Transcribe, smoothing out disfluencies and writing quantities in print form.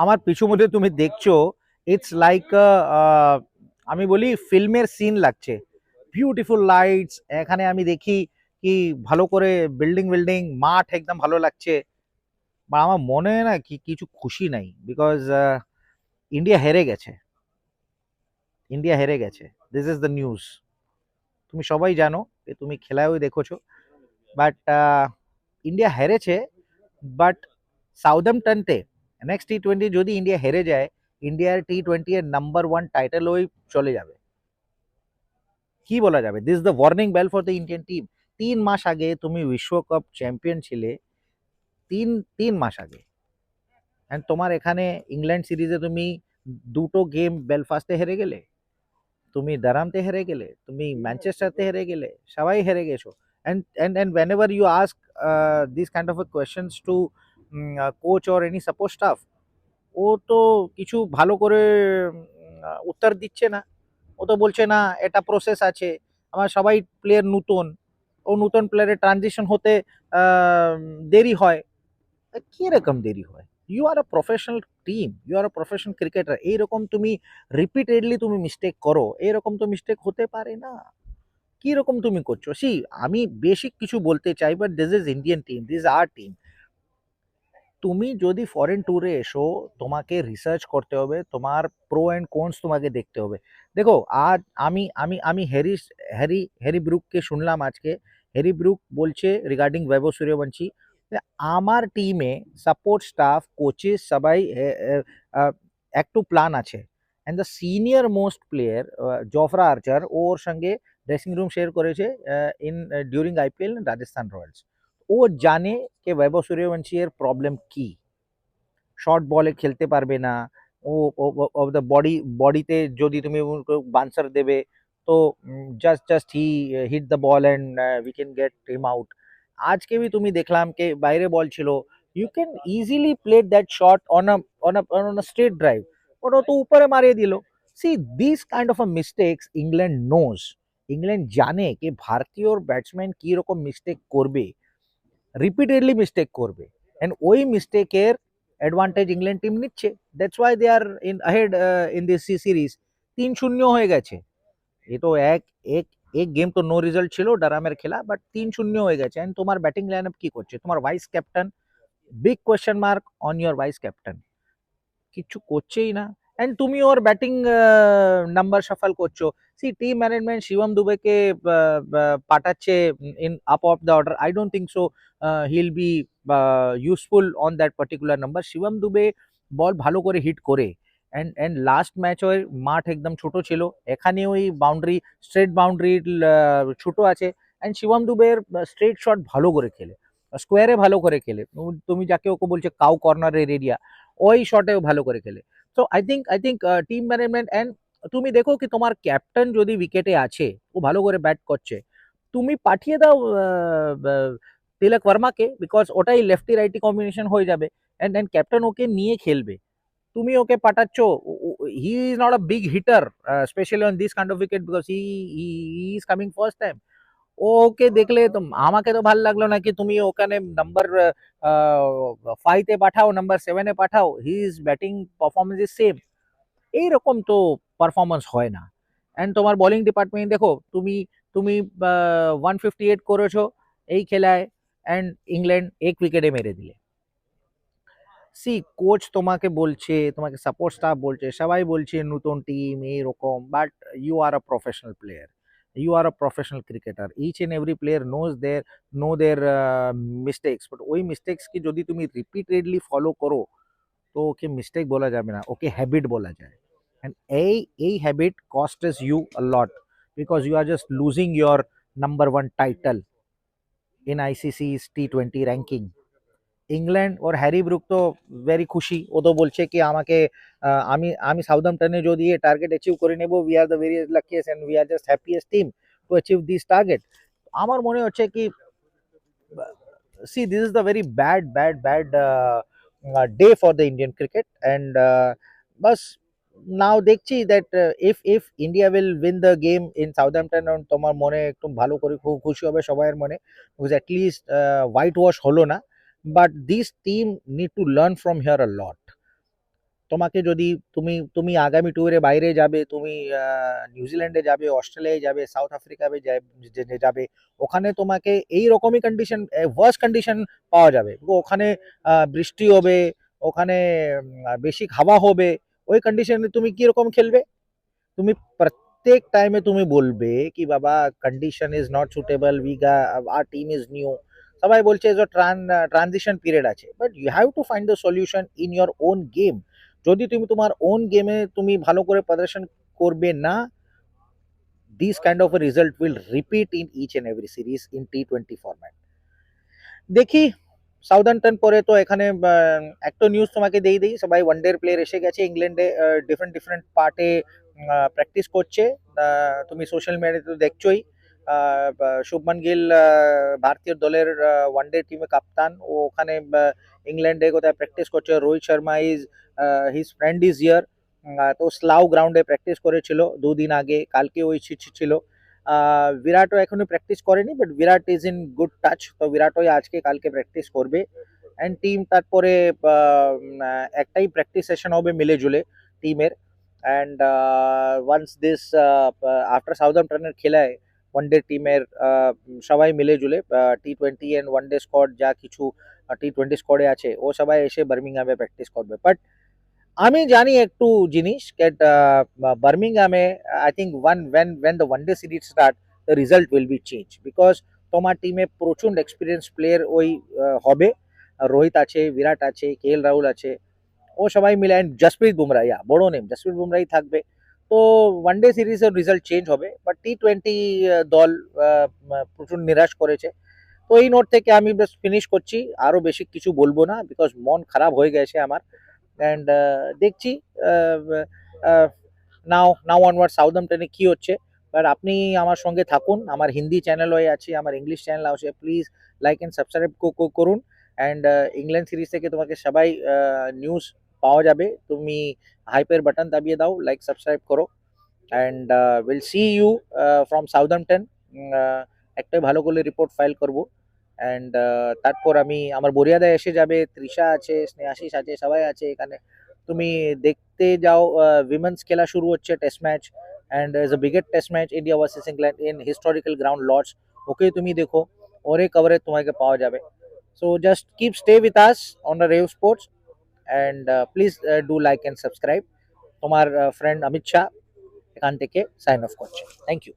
আমার পিছু মধ্যে তুমি দেখছো, ইটস লাইক আমি বলি ফিল্মের সিন লাগছে। বিউটিফুল লাইটস, এখানে আমি দেখি কি ভালো করে বিল্ডিং বিল্ডিং মাঠ একদম ভালো লাগছে। বা আমার মনে হয় না কি কিছু খুশি নাই, বিকজ ইন্ডিয়া হেরে গেছে। ইন্ডিয়া হেরে গেছে, দিস ইজ দ্য নিউজ। তুমি সবাই জানো যে তুমি খেলায়ও দেখেছো, বাট ইন্ডিয়া হেরেছে। বাট সাউদাম্পটনতে নেক্সট টি-20 যদি ইন্ডিয়া হেরে যায়, ইন্ডিয়ার টি-20 এর নাম্বার 1 টাইটেল ওই চলে যাবে। কি বলা যাবে, this the warning bell for the Indian team. 3 মাস আগে তুমি বিশ্বকাপ চ্যাম্পিয়ন ছিলে, তিন তিন মাস আগে। অ্যান্ড তোমার এখানে ইংল্যান্ড সিরিজে তুমি দুটো গেম বেলফাস্টে হেরে গেলে, তুমি দারামতে হেরে গেলে, তুমি ম্যানচেস্টারতে হেরে গেলে, সবাই হেরে গেছো। And whenever you ask these kind of a questions to coach or any support staff, ও তো কিছু ভালো করে উত্তর দিচ্ছে না। ও তো বলছে না এটা প্রসেস আছে, আমার সবাই প্লেয়ার নতুন, ও নতুন প্লেয়ারের ট্রানজিশন হতে আহ, দেরি হয়। কিরকম দেরি হয়? You are a professional team, you are a professional cricketer, এইরকম তুমি রিপিটেডলি তুমি মিস্টেক করো, এইরকম তো মিস্টেক হতে পারে না। কি রকম তুমি করছো? সি, আমি বেসিক কিছু বলতে চাই, but this is Indian team, this are team. তুমি যদি ফরেন ট্যুরে এসো, তোমাকে রিসার্চ করতে হবে, তোমার প্রো অ্যান্ড কনস তোমাকে দেখতে হবে। দেখো, আজ আমি আমি আমি হ্যারি হ্যারি ব্রুককে শুনলাম আজকে। হ্যারি ব্রুক বলছে রিগার্ডিং বৈভব সূর্যবংশী, যে আমার টিমে সাপোর্ট স্টাফ কোচেস সবাই একটু প্ল্যান আছে। And the senior most player Jofra Archer ওর সঙ্গে ড্রেসিং রুম শেয়ার করেছে in during IPL Rajasthan Royals. ও জানে যে বৈভব সূর্যবংশী এর প্রবলেম কি। শর্ট বলে খেলতে পারবে না। ও অফ দ্য বডিতে যদি তুমি বান্সার দেবে, তো just just he hit the ball and we can get him out. আজকে भी তুমি দেখলাম কে বাইরে বল ছিল, you can easily play that shot on a straight drive, ওটা তো উপরে মারিয়ে দিল। See, this kind of a mistakes England knows. England জানে কি ভারতীয় ব্যাটসম্যান কি রকম মিস্টেক করবে, রিপিটেডলি মিস্টেক করবে। এন্ড ওই মিস্টেকের অ্যাডভান্টেজ ইংল্যান্ড টিম নিচ্ছে। That's why they are in ahead in this series. 3-0 হয়ে গেছে। এ তো এক এক এক গেম তো নো রেজাল্ট ছিল, ডারামের খেলা, বাট 3-0 হয়ে গেছে। এন্ড তোমার ব্যাটিং লাইন আপ কি করছে? তোমার vice captain, big question mark on your vice captain, কিচ্ছু করছেই না। এন্ড তুমি ওর ব্যাটিং নাম্বার সাফাল করছো। সি, টিম ম্যানেজমেন্ট শিবম দুবেকে পাঠাচ্ছে in up of the order. I don't think so he'll be useful on that particular number. Shivam Dube ball ভালো করে hit করে। এন্ড লাস্ট ম্যাচ ওই মাঠ একদম ছোট ছিল, এখানে ওই বাউন্ডারি, স্ট্রেট বাউন্ডারি ছোট আছে। এন্ড শিবম দুবের স্ট্রেট শট ভালো করে খেলে, স্কোয়ারে ভালো করে খেলে। তুমি যাকে ওকে বলছে কাউ কর্নারের এরিয়া, ওই শটেও ভালো করে খেলে। So I think team management. And তুমি দেখো কি তোমার ক্যাপ্টেন যদি উইকেটে আছে, ও ভালো করে ব্যাট করছে, তুমি পাঠিয়ে দাও তিলক বর্মাকে, বিকজ ওটাই লেফটি রাইটি কম্বিনেশন হয়ে যাবে। অ্যান্ড ক্যাপ্টেন ওকে নিয়ে খেলবে। তুমি ওকে পাঠাচ্ছ, he is not a big hitter, specially on this kind of wicket, because he is coming first time. ওকে দেখলে তো আমাকে তো ভালো লাগলো না কি তুমি ওখানে নাম্বার 5-এ পাঠাও, নাম্বার 7-এ পাঠাও, he is batting performance is same. এইরকম তো পারফরমেন্স হয় না। অ্যান্ড তোমার বোলিং ডিপার্টমেন্ট দেখো, তুমি তুমি 158 করেছো এই খেলায়, অ্যান্ড ইংল্যান্ড এক উইকেটে মেরে দিলে। সি, কোচ তোমাকে বলছে, তোমাকে সাপোর্ট স্টাফ বলছে, সবাই বলছে নতুন টিম এইরকম, but you are a professional player, you are a professional cricketer. Each and every player know their mistakes, but ওই মিস্টেক্স কি যদি তুমি রিপিটেডলি ফলো করো, তো ওকে মিস্টেক বলা যাবে না, ওকে হ্যাবিট বলা যায়। অ্যান্ড এই habit costs you a lot, because you are just losing your number 1 title in ICC টি-20 র্যাঙ্কিং। ইংল্যান্ড ওর হ্যারি ব্রুক তো ভেরি খুশি, ও তো বলছে কি আমাকে আমি আমি সাউদাম্পটনে যদি এ টার্গেট অ্যাচিভ করে নেব, we are the very luckiest and we are just happiest team to achieve this target. আমার মনে হচ্ছে কি, see, this is the very bad day for the Indian cricket, and bas now দেখছি that if India will win the game in Southampton, and তোমার মনে একটু ভালো করে খুব খুশি হবে সবাইয়ের মনে, because at least white wash হলো না। But this team need to learn from here a lot. তোমাকে যদি তুমি তুমি আগামী ট্যুরে বাইরে যাবে, তুমি নিউজিল্যান্ডে যাবে, অস্ট্রেলিয়ায় যাবে, সাউথ আফ্রিকায় যাবে, ওখানে তোমাকে এই রকমই কন্ডিশন, ওয়ার্স কন্ডিশন পাওয়া যাবে। ওখানে বৃষ্টি হবে, ওখানে বেশি হাওয়া হবে। ওই কন্ডিশনে তুমি কি রকম খেলবে? তুমি প্রত্যেক টাইমে তুমি বলবে কি বাবা কন্ডিশন ইজ নট সুটেবল, আর টিম ইজ নিউ, সবাই বলছে যে ট্রানজিশন পিরিয়ড আছে, but you have to find the solution in your own game. যদি তুমি তোমার ওন গেমে তুমি ভালো করে প্রদর্শন করবে না, this kind of result will repeat in each and every series in টি20 ফরম্যাট। দেখি সাউদাম্পটন পরে তো এখানে একটা নিউজ তোমাকে দিই, সবাই ওয়ানডের প্লেয়ার এসে গেছে ইংল্যান্ডে, ডিফারেন্ট ডিফারেন্ট পার্টে প্র্যাকটিস করছে। তুমি সোশ্যাল মিডিয়াতে দেখছোই। শুভমান গিল ভারতীয় দলের ওয়ানডে টিমে কাপ্তান, ও ওখানে ইংল্যান্ডে কোথায় প্র্যাকটিস করছে। Rohit Sharma is his friend is here. তো স্লাউ গ্রাউন্ডে প্র্যাকটিস করেছিল 2 দিন আগে, কালকে ওই ছিল। বিরাটও এখনো প্র্যাকটিস করেনি, but Virat is in good touch, তো বিরাটই আজকে কালকে প্র্যাকটিস করবে। অ্যান্ড টিম তারপরে একটাই প্র্যাকটিস সেশন হবে মিলে জুলে টিমের। অ্যান্ড ওয়ান্স দিস আফটার সাউদাম্পটনের খেলায় ওয়ানডে টিমের সবাই মিলে জুলে টি20 অ্যান্ড ওয়ানডে স্কোয়াড যা কিছু টি20 স্কোয়াডে আছে, ও সবাই এসে বার্মিংহামে প্র্যাকটিস করবে। বাট আমি জানি একটু জিনিস বার্মিংহামে I think when the one day series start, the result will be changed because তোমার টিমে প্রচন্ড এক্সপিরিয়েন্স প্লেয়ার ওই হবে। রোহিত আছে, বিরাট আছে, কেএল রাহুল আছে, ও সবাই মিলে, অ্যান্ড জসপ্রীত বুমরা, বড় নেম জসপ্রীত বুমরাই থাকবে। তো ওয়ানডে সিরিজের রেজাল্ট চেঞ্জ হবে, বাট টি20 দল প্রচুর নিরাশ করেছে। তো এই নোট থেকে আমি বেশ ফিনিশ করছি, আরো বেশি কিছু বলবো না, বিকজ মন খারাপ হয়ে গেছে আমার। অ্যান্ড দেখছি নাও অনওয়ার্ড সাউদাম্পটনে কি হচ্ছে। বাট আপনি আমার সঙ্গে থাকুন, আমার হিন্দি চ্যানেল হয়ে আছে, আমার ইংলিশ চ্যানেল আছে, প্লিজ লাইক অ্যান্ড সাবস্ক্রাইব করুন। অ্যান্ড ইংল্যান্ড সিরিজ থেকে তোমাকে সবাই নিউজ পাওয়া যাবে। তুমি হাইপের বাটন দাবিয়ে দাও, লাইক সাবস্ক্রাইব করো। And will see you from Southampton. একটাই ভালো করে রিপোর্ট ফাইল করবো। অ্যান্ড তারপর আমি আমার বরিয়াদায় এসে যাবে, তৃষা আছে, স্নেহাশিস আছে, সবাই আছে এখানে। তুমি দেখতে যাও, উইমেন্স খেলা শুরু হচ্ছে, test match, and is a biggest test match India versus England in historical ground Lord's. Okay তুমি দেখো, ওরে কভারেজ তোমাকে পাওয়া যাবে। So just keep stay with us on the Rev Sports, and please do like and subscribe. তোমার friend Amit Shah এখান থেকে sign off করছে। Thank you.